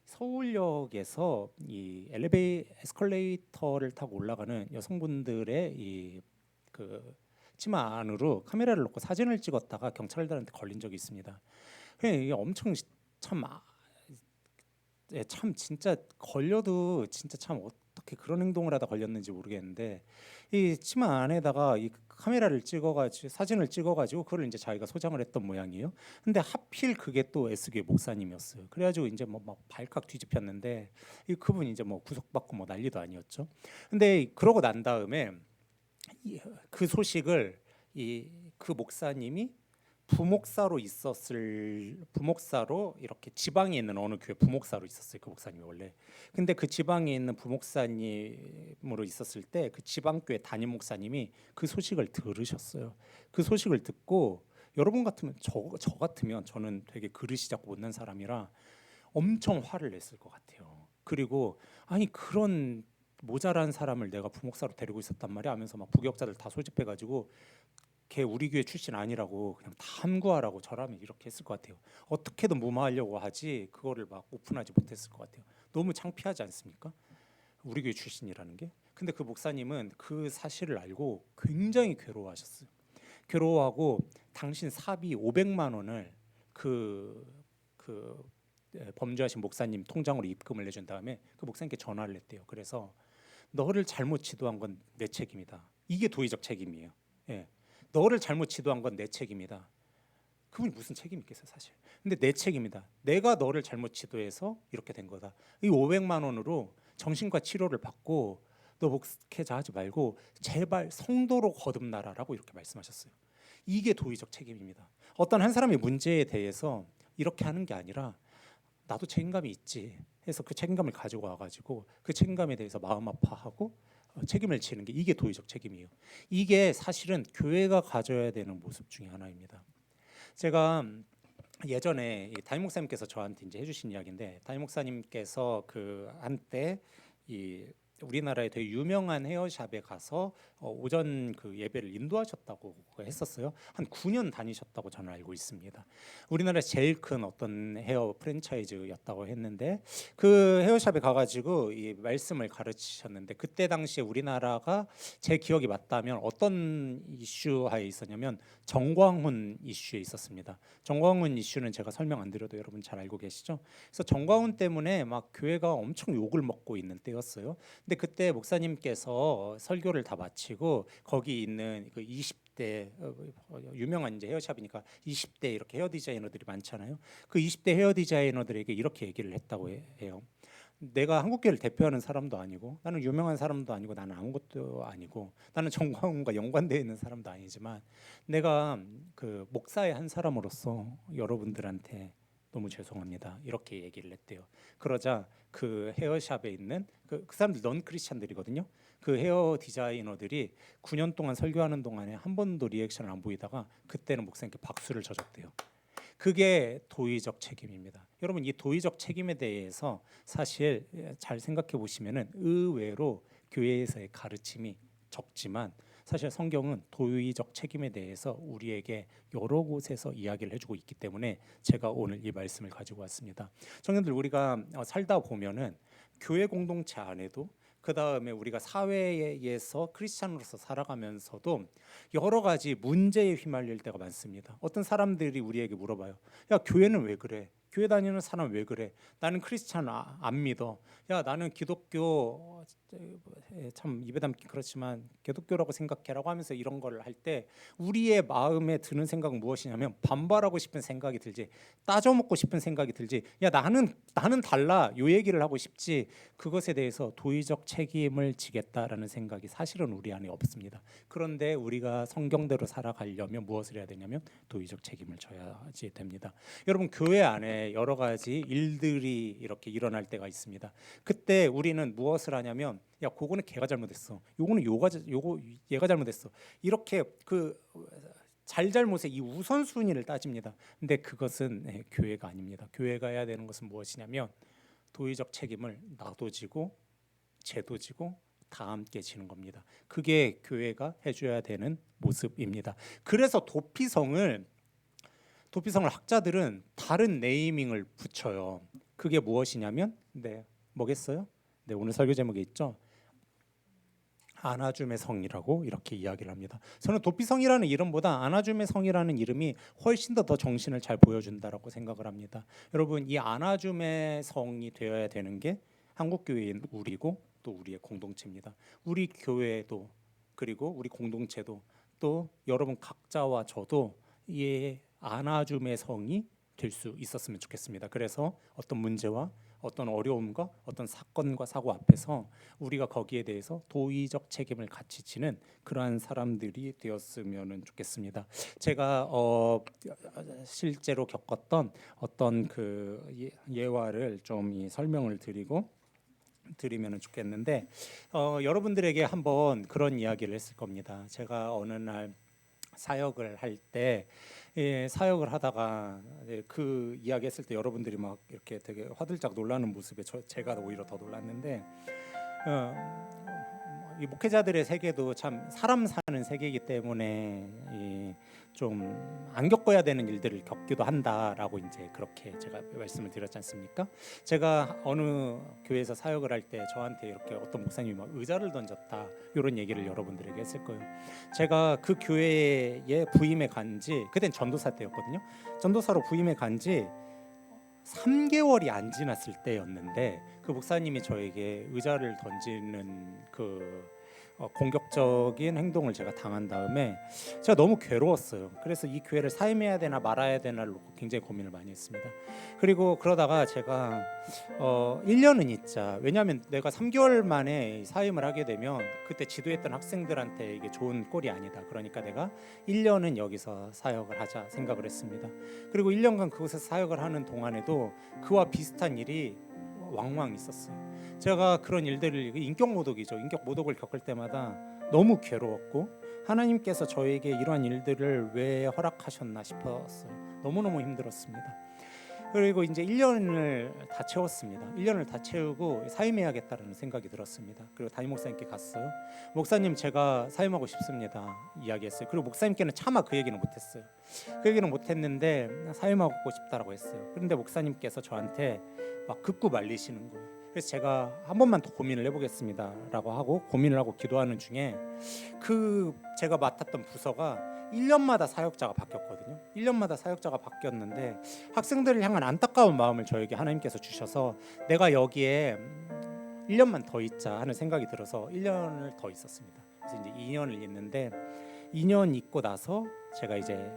서울역에서 이 에스컬레이터를 타고 올라가는 여성분들의 그 치마 안으로 카메라를 놓고 사진을 찍었다가 경찰들한테 걸린 적이 있습니다. 이게 엄청 참 진짜 걸려도 진짜 참 어떻게 그런 행동을 하다 걸렸는지 모르겠는데, 이 치마 안에다가 이 카메라를 찍어가지고 사진을 찍어가지고 그걸 이제 자기가 소장을 했던 모양이에요. 근데 하필 그게 또 S교회 목사님이었어요. 그래가지고 이제 뭐 막 발칵 뒤집혔는데 그분이 이제 뭐 구속받고 뭐 난리도 아니었죠. 근데 그러고 난 다음에 그 소식을 그 목사님이 부목사로 이렇게 지방에 있는 어느 교회 부목사로 있었어요. 그 목사님이 원래. 근데 그 지방에 있는 부목사님으로 있었을 때 그 지방교회 담임 목사님이 그 소식을 들으셨어요. 그 소식을 듣고, 여러분 같으면 저 같으면 저는 되게 그릇이 작고 못난 사람이라 엄청 화를 냈을 것 같아요. 그리고 아니, 그런 모자란 사람을 내가 부목사로 데리고 있었단 말이야 하면서 막 부역자들 다 소집해가지고 걔 우리 교회 출신 아니라고 그냥 다 함구하라고 저라면 이렇게 했을 것 같아요. 어떻게든 무마하려고 하지 그거를 막 오픈하지 못했을 것 같아요. 너무 창피하지 않습니까? 우리 교회 출신이라는 게. 근데 그 목사님은 그 사실을 알고 굉장히 괴로워하셨어요. 괴로워하고 당신 사비 500만 원을 그 범죄하신 목사님 통장으로 입금을 해준 다음에 그 목사님께 전화를 했대요. 그래서 너를 잘못 지도한 건 내 책임이다. 이게 도의적 책임이에요. 예. 너를 잘못 지도한 건 내 책임이다. 그분이 무슨 책임이 있겠어요, 사실. 근데 내 책임이다. 내가 너를 잘못 지도해서 이렇게 된 거다. 이 500만 원으로 정신과 치료를 받고 너 목회자 하지 말고 제발 성도로 거듭나라라고 이렇게 말씀하셨어요. 이게 도의적 책임입니다. 어떤 한 사람의 문제에 대해서 이렇게 하는 게 아니라 나도 책임감이 있지 해서 그 책임감을 가지고 와가지고 그 책임감에 대해서 마음 아파하고 책임을 지는 게, 이게 도의적 책임이에요. 이게 사실은 교회가 가져야 되는 모습 중에 하나입니다. 제가 예전에 담임 목사님께서 저한테 이제 해주신 이야기인데, 담임 목사님께서 그 한때 우리나라에 되게 유명한 헤어샵에 가서 오전 그 예배를 인도하셨다고 했었어요. 한 9년 다니셨다고 저는 알고 있습니다. 우리나라에서 제일 큰 어떤 헤어 프랜차이즈였다고 했는데, 그 헤어샵에 가가지고 이 말씀을 가르치셨는데, 그때 당시에 우리나라가 제 기억이 맞다면 어떤 이슈하에 있었냐면 정광훈 이슈에 있었습니다. 정광훈 이슈는 제가 설명 안 드려도 여러분 잘 알고 계시죠? 그래서 정광훈 때문에 막 교회가 엄청 욕을 먹고 있는 때였어요. 근데 그때 목사님께서 설교를 다 마치고 거기 있는 그 20대 유명한 이제 헤어샵이니까 20대 이렇게 헤어 디자이너들이 많잖아요. 그 20대 헤어 디자이너들에게 이렇게 얘기를 했다고 해요. 내가 한국계를 대표하는 사람도 아니고 나는 유명한 사람도 아니고 나는 아무것도 아니고 나는 정광훈과 연관되어 있는 사람도 아니지만 내가 그 목사의 한 사람으로서 여러분들한테 너무 죄송합니다 이렇게 얘기를 했대요. 그러자 그 헤어샵에 있는 그 사람들 넌 크리스찬들이거든요. 그 헤어 디자이너들이 9년 동안 설교하는 동안에 한 번도 리액션을 안 보이다가 그때는 목사님께 박수를 쳐줬대요. 그게 도의적 책임입니다. 여러분 이 도의적 책임에 대해서 사실 잘 생각해 보시면은 의외로 교회에서의 가르침이 적지만 사실 성경은 도의적 책임에 대해서 우리에게 여러 곳에서 이야기를 해주고 있기 때문에 제가 오늘 이 말씀을 가지고 왔습니다. 청년들 우리가 살다 보면은 교회 공동체 안에도 그 다음에 우리가 사회에서 크리스찬으로서 살아가면서도 여러 가지 문제에 휘말릴 때가 많습니다. 어떤 사람들이 우리에게 물어봐요. 야 교회는 왜 그래? 교회 다니는 사람 왜 그래? 나는 크리스찬 안 믿어. 야 나는 기독교 참 입에 담기 그렇지만 기독교라고 생각해라고 하면서 이런 걸 할 때 우리의 마음에 드는 생각은 무엇이냐면 반발하고 싶은 생각이 들지 따져먹고 싶은 생각이 들지 야 나는 달라 요 얘기를 하고 싶지 그것에 대해서 도의적 책임을 지겠다라는 생각이 사실은 우리 안에 없습니다. 그런데 우리가 성경대로 살아가려면 무엇을 해야 되냐면 도의적 책임을 져야지 됩니다. 여러분 교회 안에 여러 가지 일들이 이렇게 일어날 때가 있습니다. 그때 우리는 무엇을 하냐면 야 그거는 걔가 잘못했어. 요거는 요거 얘가 잘못했어. 이렇게 그 잘잘못의 이 우선순위를 따집니다. 근데 그것은 교회가 아닙니다. 교회가 해야 되는 것은 무엇이냐면 도의적 책임을 나도 지고 쟤도 지고 다 함께 지는 겁니다. 그게 교회가 해줘야 되는 모습입니다. 그래서 도피성을 학자들은 다른 네이밍을 붙여요. 그게 무엇이냐면 뭐겠어요? 오늘 설교 제목에 있죠. 안아줌의 성이라고 이렇게 이야기를 합니다. 저는 도피성이라는 이름보다 안아줌의 성이라는 이름이 훨씬 더 정신을 잘 보여준다라고 생각을 합니다. 여러분 이 안아줌의 성이 되어야 되는 게 한국교회인 우리고 또 우리의 공동체입니다. 우리 교회도 그리고 우리 공동체도 또 여러분 각자와 저도 이 안아줌의 성이 될 수 있었으면 좋겠습니다. 그래서 어떤 문제와 어떤 어려움과 어떤 사건과 사고 앞에서 우리가 거기에 대해서 도의적 책임을 같이 지는 그러한 사람들이 되었으면 좋겠습니다. 제가 실제로 겪었던 어떤 그 예화를 좀 설명을 드리면 좋겠는데 여러분들에게 한번 그런 이야기를 했을 겁니다. 제가 어느 날 사역을 할 때 사역을 하다가 그 이야기 했을 때 여러분들이 막 이렇게 되게 화들짝 놀라는 모습에 제가 오히려 더 놀랐는데 이 목회자들의 세계도 참 사람 사는 세계이기 때문에 좀 안 겪어야 되는 일들을 겪기도 한다라고 이제 그렇게 제가 말씀을 드렸지 않습니까? 제가 어느 교회에서 사역을 할 때 저한테 이렇게 어떤 목사님이 막 의자를 던졌다 이런 얘기를 여러분들에게 했을 거예요. 제가 그 교회에 부임해 간지 그땐 전도사 때였거든요. 전도사로 부임해 간지 3개월이 안 지났을 때였는데 그 목사님이 저에게 의자를 던지는 그 공격적인 행동을 제가 당한 다음에 제가 너무 괴로웠어요. 그래서 이 교회를 사임해야 되나 말아야 되나를 놓고 굉장히 고민을 많이 했습니다. 그리고 그러다가 제가 1년은 있자. 왜냐하면 내가 3개월 만에 사임을 하게 되면 그때 지도했던 학생들한테 이게 좋은 꼴이 아니다. 그러니까 내가 1년은 여기서 사역을 하자 생각을 했습니다. 그리고 1년간 그곳에서 사역을 하는 동안에도 그와 비슷한 일이 왕왕 있었어요. 제가 그런 일들을 인격 모독을 겪을 때마다 너무 괴로웠고 하나님께서 저에게 이러한 일들을 왜 허락하셨나 싶었어요. 너무너무 힘들었습니다. 그리고 이제 1년을 다 채웠습니다. 1년을 다 채우고 사임해야겠다라는 생각이 들었습니다. 그리고 담임 목사님께 갔어요. 목사님 제가 사임하고 싶습니다 이야기했어요. 그리고 목사님께는 차마 그 얘기는 못했어요. 그 얘기는 못했는데 사임하고 싶다라고 했어요. 그런데 목사님께서 저한테 막 극구 말리시는 거예요. 그래서 제가 한 번만 더 고민을 해보겠습니다라고 하고 고민을 하고 기도하는 중에 그 제가 맡았던 부서가 1년마다 사역자가 바뀌었거든요. 1년마다 사역자가 바뀌었는데 학생들을 향한 안타까운 마음을 저에게 하나님께서 주셔서 내가 여기에 1년만 더 있자 하는 생각이 들어서 1년을 더 있었습니다. 그래서 이제 2년을 있는데 2년 있고 나서 제가 이제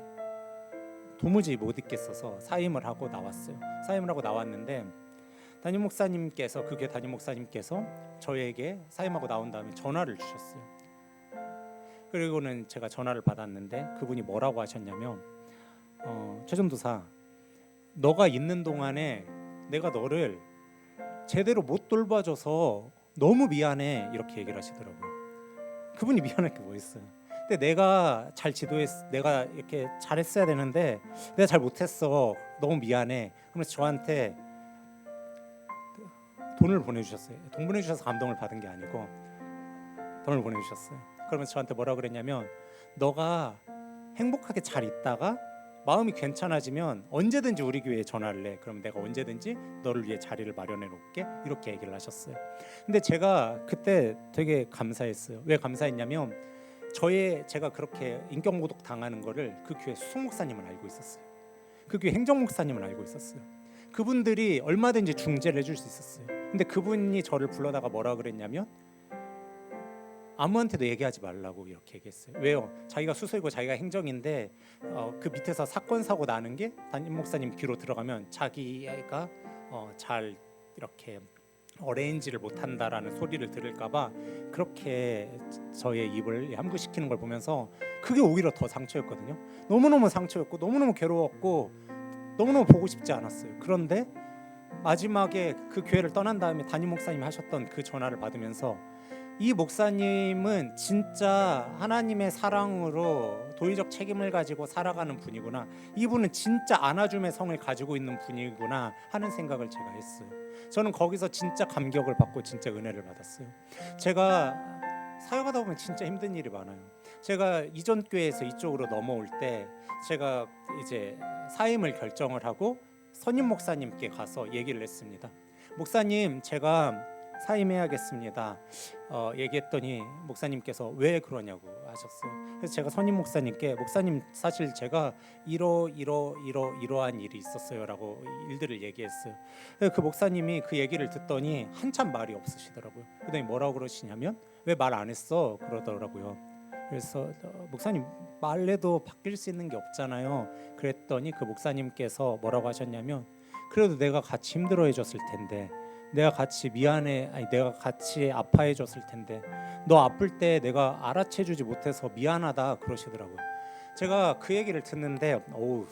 도무지 못 있겠어서 사임을 하고 나왔어요. 사임을 하고 나왔는데 담임 목사님께서 그 교회 담임 목사님께서 저에게 사임하고 나온 다음에 전화를 주셨어요. 그리고는 제가 전화를 받았는데 그분이 뭐라고 하셨냐면 최전도사, 너가 있는 동안에 내가 너를 제대로 못 돌봐줘서 너무 미안해, 이렇게 얘기를 하시더라고요. 그분이 미안할 게 뭐 있어요. 근데 내가 잘 내가 이렇게 잘했어야 되는데 내가 잘 못했어, 너무 미안해. 그러면서 저한테 돈을 보내주셨어요. 돈 보내주셔서 감동을 받은 게 아니고 돈을 보내주셨어요. 그러면서 저한테 뭐라 그랬냐면, 너가 행복하게 잘 있다가 마음이 괜찮아지면 언제든지 우리 교회에 전화를 해. 그럼 내가 언제든지 너를 위해 자리를 마련해 놓을게, 이렇게 얘기를 하셨어요. 근데 제가 그때 되게 감사했어요. 왜 감사했냐면 제가 그렇게 인격 모독 당하는 거를 그 교회 수석 목사님은 알고 있었어요. 그 교회 행정 목사님은 알고 있었어요. 그분들이 얼마든지 중재를 해줄 수 있었어요. 근데 그분이 저를 불러다가 뭐라 그랬냐면, 아무한테도 얘기하지 말라고 이렇게 얘기했어요. 왜요? 자기가 수석이고 자기가 행정인데 그 밑에서 사건 사고 나는 게 담임 목사님 귀로 들어가면 자기가 잘 이렇게 어레인지를 못한다라는 소리를 들을까봐 그렇게 저의 입을 함구시키는 걸 보면서 그게 오히려 더 상처였거든요. 너무너무 상처였고 너무너무 괴로웠고 너무너무 보고 싶지 않았어요. 그런데 마지막에 그 교회를 떠난 다음에 담임 목사님이 하셨던 그 전화를 받으면서, 이 목사님은 진짜 하나님의 사랑으로 도의적 책임을 가지고 살아가는 분이구나, 이분은 진짜 안아줌의 성을 가지고 있는 분이구나 하는 생각을 제가 했어요. 저는 거기서 진짜 감격을 받고 진짜 은혜를 받았어요. 제가 사역하다 보면 진짜 힘든 일이 많아요. 제가 이전 교회에서 이쪽으로 넘어올 때 제가 이제 사임을 결정을 하고 선임 목사님께 가서 얘기를 했습니다. 목사님, 제가 사임해야겠습니다. 얘기했더니 목사님께서 왜 그러냐고 하셨어요. 그래서 제가 선임 목사님께, 목사님 사실 제가 이러한 일이 있었어요라고 일들을 얘기했어요. 그 목사님이 그 얘기를 듣더니 한참 말이 없으시더라고요. 그랬더니 뭐라고 그러시냐면, 왜 말 안 했어? 그러더라고요. 그래서 목사님, 말해도 바뀔 수 있는 게 없잖아요. 그랬더니 그 목사님께서 뭐라고 하셨냐면, 그래도 내가 같이 힘들어 해줬을 텐데, 내가 같이 내가 같이 아파해 줬을 텐데, 너 아플 때 내가 알아채주지 못해서 미안하다, 그러시더라고요. 제가 그 얘기를 듣는데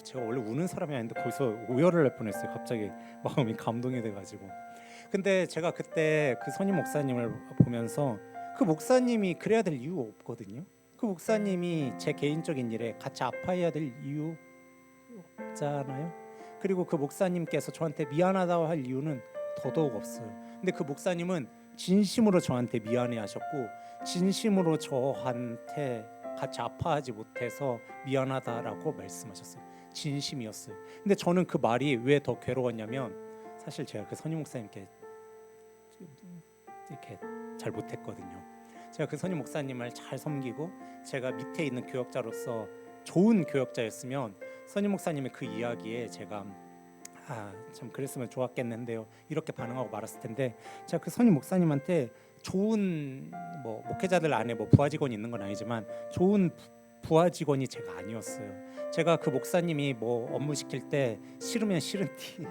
제가 원래 우는 사람이 아닌데 거기서 오열을 할 뻔했어요. 갑자기 마음이 감동이 돼가지고. 근데 제가 그때 그 선임 목사님을 보면서, 그 목사님이 그래야 될 이유 없거든요. 그 목사님이 제 개인적인 일에 같이 아파해야 될 이유 없잖아요. 그리고 그 목사님께서 저한테 미안하다고 할 이유는 더더욱 없어요. 근데 그 목사님은 진심으로 저한테 미안해하셨고 진심으로 저한테 같이 아파하지 못해서 미안하다라고 말씀하셨어요. 진심이었어요. 근데 저는 그 말이 왜 더 괴로웠냐면, 사실 제가 그 선임 목사님께 이렇게 잘 못했거든요. 제가 그 선임 목사님을 잘 섬기고 제가 밑에 있는 교역자로서 좋은 교역자였으면 선임 목사님의 그 이야기에 제가 참 그랬으면 좋았겠는데요, 이렇게 반응하고 말았을 텐데, 제가 그 선임 목사님한테 좋은 목회자들 안에 부하 직원이 있는 건 아니지만 좋은 부하 직원이 제가 아니었어요. 제가 그 목사님이 업무 시킬 때 싫으면 싫은 티,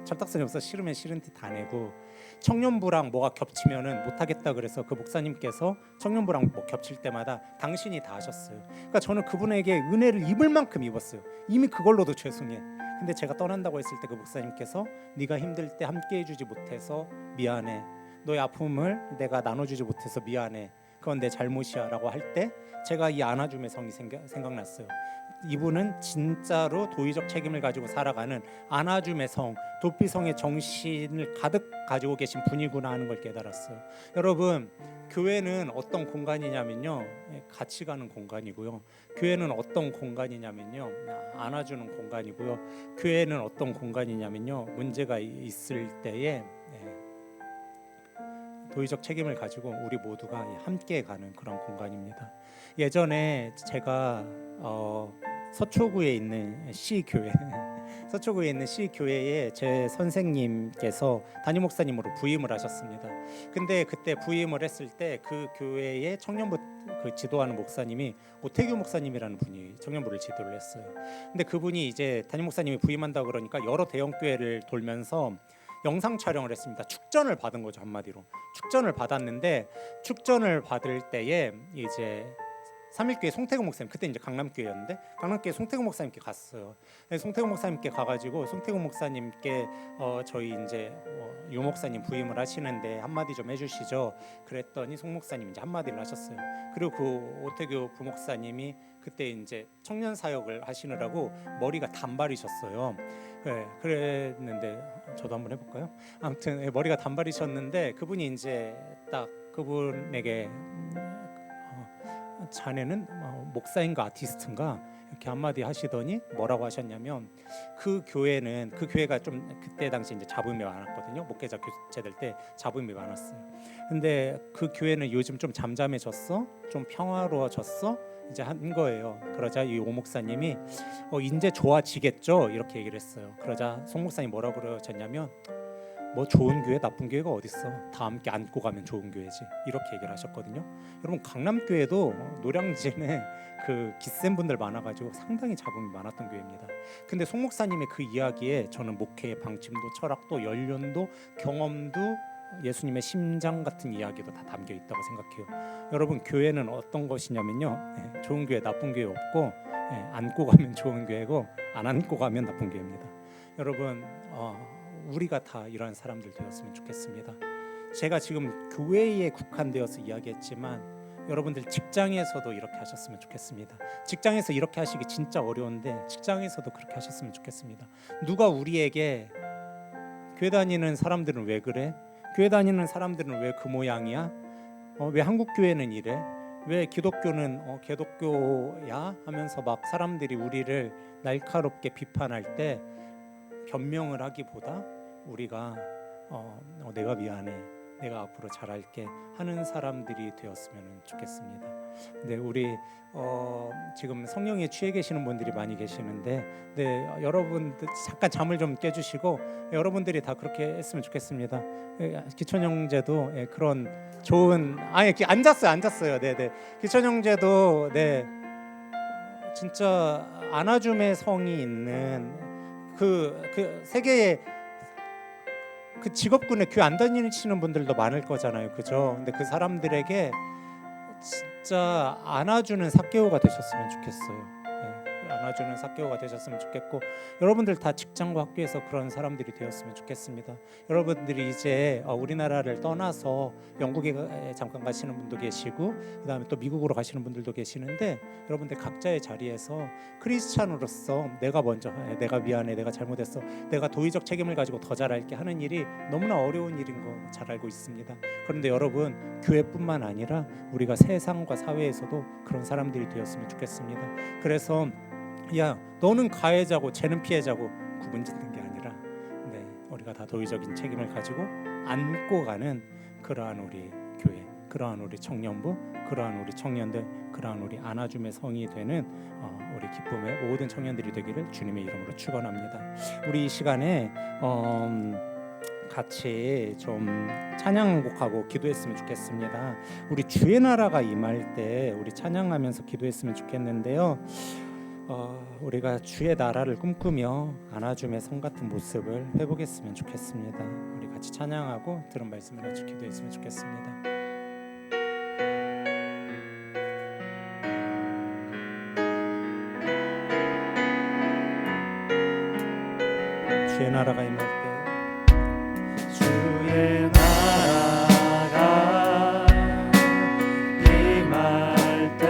철딱선이 없어 싫으면 싫은 티 다 내고, 청년부랑 뭐가 겹치면은 못하겠다 그래서 그 목사님께서 청년부랑 겹칠 때마다 당신이 다 하셨어요. 그러니까 저는 그분에게 은혜를 입을 만큼 입었어요. 이미 그걸로도 죄송해. 근데 제가 떠난다고 했을 때 그 목사님께서, 네가 힘들 때 함께 해주지 못해서 미안해, 너의 아픔을 내가 나눠주지 못해서 미안해, 그건 내 잘못이야 라고 할 때 제가 이 안아줌의 성이 생각났어요. 이분은 진짜로 도의적 책임을 가지고 살아가는 안아줌의 성, 도피성의 정신을 가득 가지고 계신 분이구나 하는 걸 깨달았어요. 여러분, 교회는 어떤 공간이냐면요, 같이 가는 공간이고요. 교회는 어떤 공간이냐면요, 안아주는 공간이고요. 교회는 어떤 공간이냐면요, 문제가 있을 때에 도의적 책임을 가지고 우리 모두가 함께 가는 그런 공간입니다. 예전에 제가 서초구에 있는 C교회 서초구에 있는 시 교회에 제 선생님께서 담임 목사님으로 부임을 하셨습니다. 근데 그때 부임을 했을 때 그 교회의 청년부 그 지도하는 목사님이 오태규 목사님이라는 분이 청년부를 지도를 했어요. 근데 그분이 이제 담임 목사님이 부임한다 그러니까 여러 대형 교회를 돌면서 영상 촬영을 했습니다. 축전을 받은 거죠, 한마디로. 축전을 받았는데 축전을 받을 때에 이제 삼일교회 송태근 목사님, 그때 이제 강남교회였는데 강남교회 송태근 목사님께 갔어요. 송태근 목사님께 가가지고 송태근 목사님께 저희 이제 유 목사님 부임을 하시는데 한마디 좀 해주시죠. 그랬더니 송 목사님 이제 한마디를 하셨어요. 그리고 그 오태규 부목사님이 그때 이제 청년 사역을 하시느라고 머리가 단발이셨어요. 네, 그랬는데 저도 한번 해볼까요? 아무튼 머리가 단발이셨는데 그분이 이제 딱 그분에게 자네는 목사인가 아티스트인가 이렇게 한마디 하시더니 뭐라고 하셨냐면 그 교회가 좀 그때 당시 이제 잡음이 많았거든요. 목회자 교체될 때 잡음이 많았어요. 근데 그 교회는 요즘 좀 잠잠해졌어, 좀 평화로워졌어 이제 한 거예요. 그러자 이 오 목사님이 이제 좋아지겠죠 이렇게 얘기를 했어요. 그러자 송 목사님 뭐라고 그러셨냐면 뭐 좋은 교회 나쁜 교회가 어딨어, 다 함께 안고 가면 좋은 교회지 이렇게 얘기를 하셨거든요. 여러분 강남교회도 노량진에 그 기센 분들 많아가지고 상당히 잡음이 많았던 교회입니다. 근데 송 목사님의 그 이야기에 저는 목회의 방침도 철학도 연륜도 경험도 예수님의 심장 같은 이야기도 다 담겨 있다고 생각해요. 여러분 교회는 어떤 것이냐면요, 좋은 교회 나쁜 교회 없고 안고 가면 좋은 교회고 안 안고 가면 나쁜 교회입니다. 여러분 우리가 다 이러한 사람들 되었으면 좋겠습니다. 제가 지금 교회에 국한되어서 이야기했지만 여러분들 직장에서도 이렇게 하셨으면 좋겠습니다. 직장에서 이렇게 하시기 진짜 어려운데 직장에서도 그렇게 하셨으면 좋겠습니다. 누가 우리에게 교회 다니는 사람들은 왜 그래? 교회 다니는 사람들은 왜 그 모양이야? 왜 한국 교회는 이래? 왜 기독교는 개독교야? 하면서 막 사람들이 우리를 날카롭게 비판할 때 변명을 하기보다 우리가 내가 미안해, 내가 앞으로 잘할게 하는 사람들이 되었으면 좋겠습니다. 근데 우리 지금 성령에 취해 계시는 분들이 많이 계시는데, 여러분들 잠깐 잠을 좀 깨주시고 여러분들이 다 그렇게 했으면 좋겠습니다. 기천 형제도 그런 좋은 앉았어요. 네네. 기천 형제도 진짜 안아줌의 성이 있는 그 세계에 그 직업군에 교회 안 다니시는 분들도 많을 거잖아요, 그죠? 근데 그 사람들에게 진짜 안아주는 삭개오가 되셨으면 좋겠어요. 안아주는 삭개오가 되셨으면 좋겠고, 여러분들 다 직장과 학교에서 그런 사람들이 되었으면 좋겠습니다. 여러분들이 이제 우리나라를 떠나서 영국에 잠깐 가시는 분도 계시고 그다음에 또 미국으로 가시는 분들도 계시는데, 여러분들 각자의 자리에서 크리스찬으로서 내가 먼저 내가 미안해, 내가 잘못했어, 내가 도의적 책임을 가지고 더 잘할게 하는 일이 너무나 어려운 일인 거 잘 알고 있습니다. 그런데 여러분 교회뿐만 아니라 우리가 세상과 사회에서도 그런 사람들이 되었으면 좋겠습니다. 그래서 야, 너는 가해자고 쟤는 피해자고 구분짓는 게 아니라 우리가 다 도의적인 책임을 가지고 안고 가는 그러한 우리 교회, 그러한 우리 청년부, 그러한 우리 청년들, 그러한 우리 안아줌의 성이 되는 우리 기쁨의 모든 청년들이 되기를 주님의 이름으로 축원합니다. 우리 이 시간에 같이 좀 찬양곡하고 기도했으면 좋겠습니다. 우리 주의 나라가 임할 때 우리 찬양하면서 기도했으면 좋겠는데요. 우리가 주의 나라를 꿈꾸며 안아줌의 성 같은 모습을 회복했으면 좋겠습니다. 우리 같이 찬양하고 들은 말씀을 같이 기도했으면 좋겠습니다. 주의 나라가 임할 때 주의 나라가 임할 때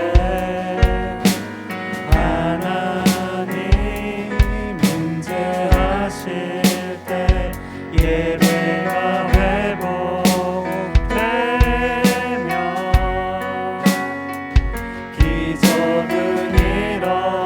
하나님 임재하실 때 예배가 회복되며 기적은 일어나네.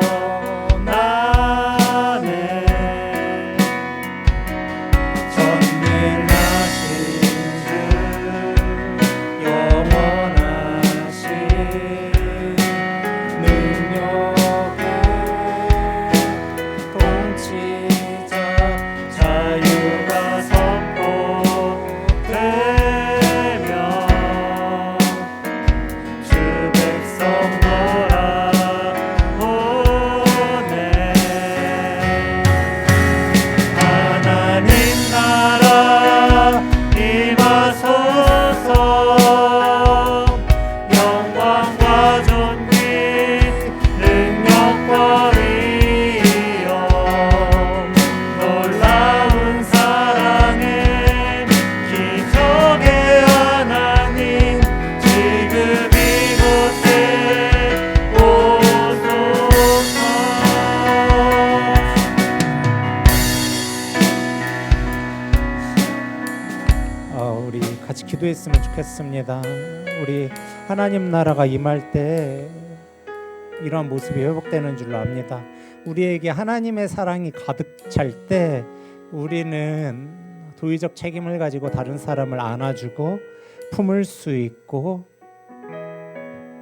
임하소서. 영광과 존귀 능력과 위엄 놀라운 사랑의 기적의 하나님 지금 이곳에 오소서. 우리 같이 기도했으면 좋겠습니다. 우리 하나님 나라가 임할 때 이러한 모습이 회복되는 줄로 압니다. 우리에게 하나님의 사랑이 가득 찰 때 우리는 도의적 책임을 가지고 다른 사람을 안아주고 품을 수 있고,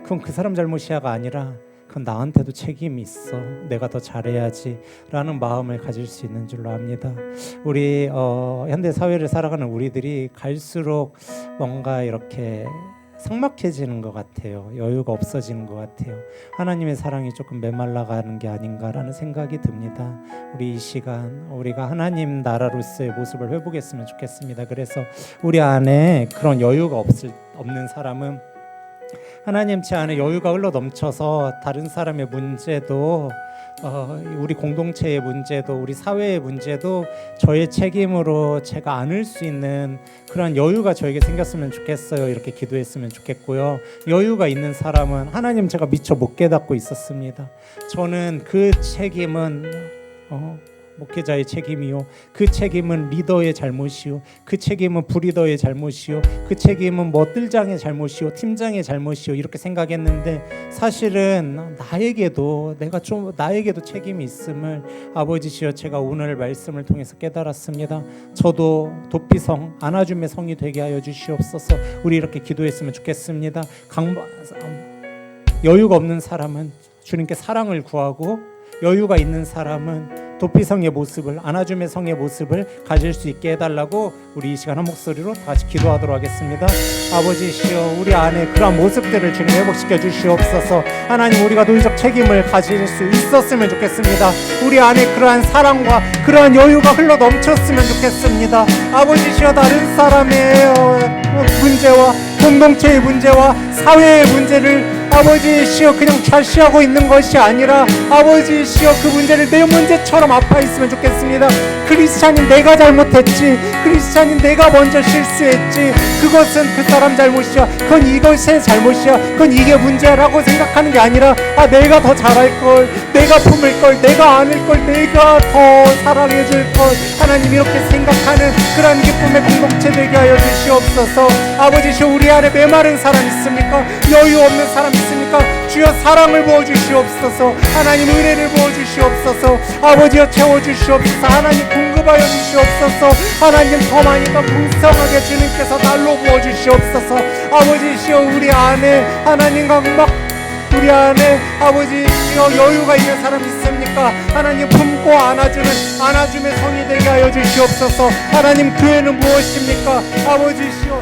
그건 그 사람 잘못이야가 아니라 그건 나한테도 책임이 있어, 내가 더 잘해야지 라는 마음을 가질 수 있는 줄로 압니다. 우리 현대 사회를 살아가는 우리들이 갈수록 뭔가 이렇게 삭막해지는 것 같아요. 여유가 없어지는 것 같아요. 하나님의 사랑이 조금 메말라가는 게 아닌가라는 생각이 듭니다. 우리 이 시간 우리가 하나님 나라로서의 모습을 회복했으면 좋겠습니다. 그래서 우리 안에 그런 여유가 없는 사람은 하나님 제 안에 여유가 흘러 넘쳐서 다른 사람의 문제도 우리 공동체의 문제도 우리 사회의 문제도 저의 책임으로 제가 안을 수 있는 그런 여유가 저에게 생겼으면 좋겠어요. 이렇게 기도했으면 좋겠고요. 여유가 있는 사람은 하나님 제가 미처 못 깨닫고 있었습니다. 저는 그 책임은 목회자의 책임이요, 그 책임은 리더의 잘못이요, 그 책임은 부리더의 잘못이요, 그 책임은 뜰장의 잘못이요, 팀장의 잘못이요, 이렇게 생각했는데 사실은 나에게도 책임이 있음을 아버지시여 제가 오늘 말씀을 통해서 깨달았습니다. 저도 도피성 안아줌의 성이 되게 하여 주시옵소서. 우리 이렇게 기도했으면 좋겠습니다. 여유가 없는 사람은 주님께 사랑을 구하고, 여유가 있는 사람은 도피성의 모습을, 안아줌의 성의 모습을 가질 수 있게 해달라고 우리 이 시간 한 목소리로 다 같이 기도하도록 하겠습니다. 아버지시여, 우리 안에 그러한 모습들을 주님 회복시켜 주시옵소서. 하나님, 우리가 도의적 책임을 가질 수 있었으면 좋겠습니다. 우리 안에 그러한 사랑과 그러한 여유가 흘러 넘쳤으면 좋겠습니다. 아버지시여, 다른 사람의 문제와 공동체의 문제와 사회의 문제를 아버지시여 그냥 좌시하고 있는 것이 아니라 아버지시여 그 문제를 내 문제처럼 아파했으면 좋겠습니다. 크리스찬인 내가 잘못했지, 크리스찬인 내가 먼저 실수했지, 그것은 그 사람 잘못이야, 그건 이것의 잘못이야, 그건 이게 문제라고 생각하는 게 아니라 내가 더 잘할걸, 내가 품을걸, 내가 안을걸, 내가 더 사랑해줄걸, 하나님 이렇게 생각하는 그런 기쁨의 공동체 되게 하여 주시옵소서. 아버지시여, 우리 안에 메마른 사람 있습니까? 여유 없는 사람 있습니까? 주여 사랑을 부어주시옵소서. 하나님 은혜를 부어주시옵소서. 아버지여 채워주시옵소서. 하나님 공급하여 주시옵소서. 하나님 더 많이 더 풍성하게 주님께서 날로 부어주시옵소서. 아버지시여, 우리 안에 하나님 강막 우리 안에 아버지시여 여유가 있는 사람 있습니까? 하나님 품고 안아줌의 성이 되게 하여 주시옵소서. 하나님 교회는 무엇입니까? 아버지시여,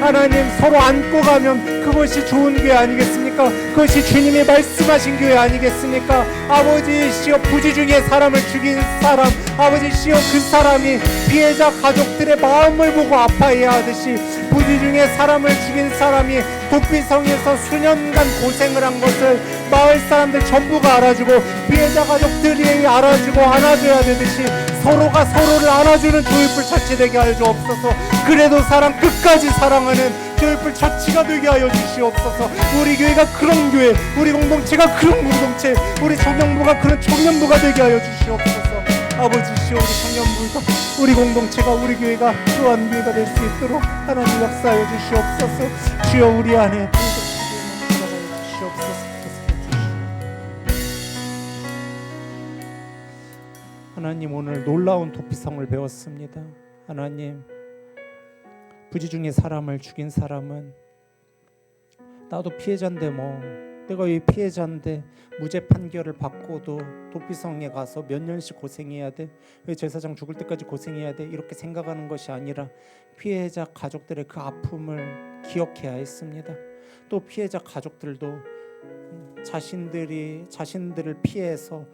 하나님 서로 안고 가면 그것이 좋은 교회 아니겠습니까? 그것이 주님이 말씀하신 교회 아니겠습니까? 아버지시여, 부지 중에 사람을 죽인 사람, 아버지시여 그 사람이 피해자 가족들의 마음을 보고 아파해야 하듯이 부지 중에 사람을 죽인 사람이 도피성에서 수년간 고생을 한 것을 마을 사람들 전부가 알아주고 피해자 가족들이 알아주고 안아줘야 되듯이 서로가 서로를 안아주는 조이풀 처치 되게 하여 주옵소서. 그래도 사랑 끝까지 사랑하는 조이풀 처치가 되게 하여 주시옵소서. 우리 교회가 그런 교회, 우리 공동체가 그런 공동체, 우리 청년부가 그런 청년부가 되게 하여 주시옵소서. 아버지시여, 우리 청년부가, 우리 공동체가, 우리 교회가 그러한 교회가 될 수 있도록 하나님 역사하여 주시옵소서. 주여, 우리 안에 주시옵소서. 하나님, 오늘 놀라운 도피성을 배웠습니다. 하나님, 부지 중에 사람을 죽인 사람은 나도 피해자인데 내가 왜 피해자인데 무죄 판결을 받고도 도피성에 가서 몇 년씩 고생해야 돼? 왜 제사장 죽을 때까지 고생해야 돼? 이렇게 생각하는 것이 아니라 피해자 가족들의 그 아픔을 기억해야 했습니다. 또 피해자 가족들도 자신들을 피해서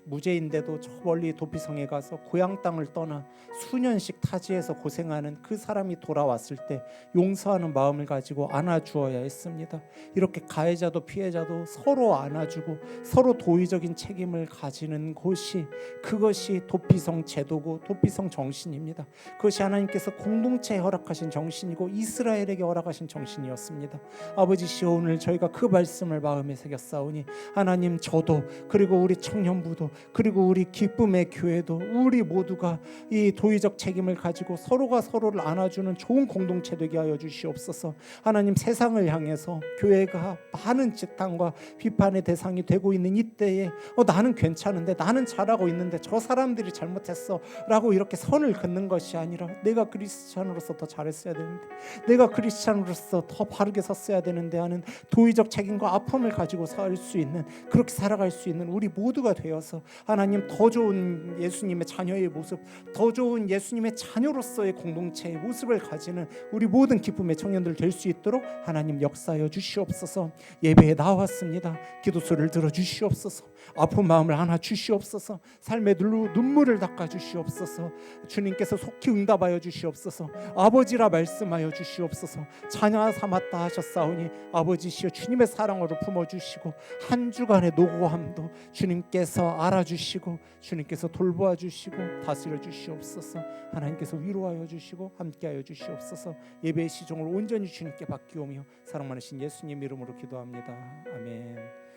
무죄인데도 저 멀리 도피성에 가서 고향 땅을 떠나 수년씩 타지에서 고생하는 그 사람이 돌아왔을 때 용서하는 마음을 가지고 안아주어야 했습니다. 이렇게 가해자도 피해자도 서로 안아주고 서로 도의적인 책임을 가지는 곳이, 그것이 도피성 제도고 도피성 정신입니다. 그것이 하나님께서 공동체에 허락하신 정신이고 이스라엘에게 허락하신 정신이었습니다. 아버지시여, 오늘 저희가 그 말씀을 마음에 새겼사오니 하나님, 저도 그리고 우리 청년부도 그리고 우리 기쁨의 교회도 우리 모두가 이 도의적 책임을 가지고 서로가 서로를 안아주는 좋은 공동체 되게 하여 주시옵소서. 하나님, 세상을 향해서 교회가 많은 지탄과 비판의 대상이 되고 있는 이때에 나는 괜찮은데, 나는 잘하고 있는데 저 사람들이 잘못했어 라고 이렇게 선을 긋는 것이 아니라, 내가 크리스찬으로서 더 잘했어야 되는데, 내가 크리스찬으로서 더 바르게 섰어야 되는데 하는 도의적 책임과 아픔을 가지고 살 수 있는, 그렇게 살아갈 수 있는 우리 모두가 되어서 하나님, 더 좋은 예수님의 자녀의 모습, 더 좋은 예수님의 자녀로서의 공동체의 모습을 가지는 우리 모든 기쁨의 청년들 될 수 있도록 하나님 역사하여 주시옵소서. 예배에 나왔습니다. 기도소리를 들어 주시옵소서. 아픈 마음을 안아 주시옵소서. 삶의 눈물을 닦아 주시옵소서. 주님께서 속히 응답하여 주시옵소서. 아버지라 말씀하여 주시옵소서. 자녀 삼았다 하셨사오니 아버지시여, 주님의 사랑으로 품어주시고 한 주간의 노고함도 주님께서 알아주시고 주님께서 돌보아 주시고 다스려 주시옵소서. 하나님께서 위로하여 주시고 함께하여 주시옵소서. 예배의 시종을 온전히 주님께 맡기오며 사랑 많으신 예수님 이름으로 기도합니다. 아멘.